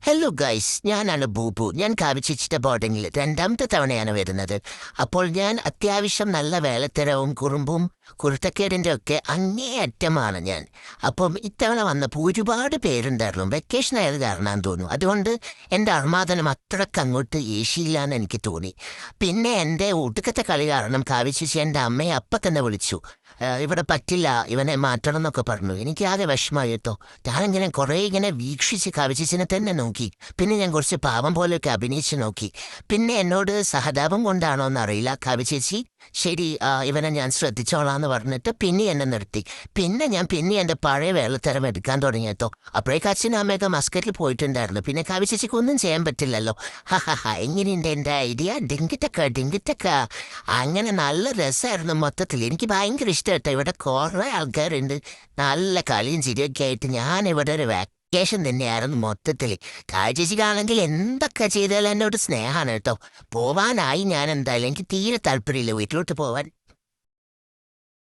Hello guys, ഞാനാണ് ബൂബു. ഞാൻ കാവിച്ചിച്ചിട്ട ബോർഡിങ്ങിൽ രണ്ടാമത്തെ തവണയാണ് വരുന്നത്. അപ്പോൾ ഞാൻ അത്യാവശ്യം നല്ല വേലത്തരവും കുറുമ്പും കുരുത്തക്കേടിൻ്റെ ഒക്കെ അങ്ങേയറ്റമാണ് ഞാൻ. അപ്പം ഇത്തവണ വന്നപ്പോൾ ഒരുപാട് പേരുണ്ടായിരുന്നു. വെക്കേഷൻ ആയത് കാരണമാണെന്ന് തോന്നുന്നു. അതുകൊണ്ട് എൻ്റെ അർമാദനം അത്രയ്ക്ക് അങ്ങോട്ട് ഏശിയില്ലാന്ന് എനിക്ക് തോന്നി. പിന്നെ എൻ്റെ ഒടുക്കത്തെ കളി കാരണം കാവിച്ചിച്ചി എൻ്റെ അമ്മയെ അപ്പം തന്നെ വിളിച്ചു. ഇവിടെ പറ്റില്ല, ഇവനെ മാറ്റണം എന്നൊക്കെ പറഞ്ഞു. എനിക്ക് ആകെ വിഷമമായി കേട്ടോ. ഞാനിങ്ങനെ കുറേ ഇങ്ങനെ വീക്ഷിച്ച് കാവിച്ചിച്ചിനെ തന്നെ നോക്കി. പിന്നെ ഞാൻ കുറച്ച് പാവം പോലെയൊക്കെ അഭിനയിച്ച് നോക്കി. പിന്നെ എന്നോട് സഹതാപം കൊണ്ടാണോ എന്നറിയില്ല, കാവിച്ചേച്ചി ശരി ഇവനെ ഞാൻ ശ്രദ്ധിച്ചോളാന്ന് പറഞ്ഞിട്ട് പിന്നെ എന്നെ നിർത്തി. പിന്നെ ഞാൻ എൻ്റെ പഴയ വേളത്തരം എടുക്കാൻ തുടങ്ങി കേട്ടോ. അപ്പോഴേക്ക് അച്ഛനും അമ്മയൊക്കെ മസ്കറ്റിൽ പോയിട്ടുണ്ടായിരുന്നു. പിന്നെ കാവിച്ചേച്ചിക്ക് ഒന്നും ചെയ്യാൻ പറ്റില്ലല്ലോ. എങ്ങനെയുണ്ട് എൻ്റെ ഐഡിയ? ഡിങ്കിറ്റക്ക. അങ്ങനെ നല്ല രസമായിരുന്നു മൊത്തത്തിൽ. എനിക്ക് ഭയങ്കര ഇഷ്ടമായിട്ടോ. ഇവിടെ കുറേ ആൾക്കാരുണ്ട്. നല്ല കളിയും ചിരിയൊക്കെ ആയിട്ട് ഞാനിവിടെ ഒരു വെക്കേഷൻ തന്നെയായിരുന്നു മൊത്തത്തിൽ. കാഴ്ചക്കാണെങ്കിൽ എന്തൊക്കെ ചെയ്താലും എന്നോട് സ്നേഹമാണ് കേട്ടോ. പോവാനായി ഞാൻ എന്തായാലും. എനിക്ക് തീരെ താല്പര്യമില്ല വീട്ടിലോട്ട് പോവാൻ.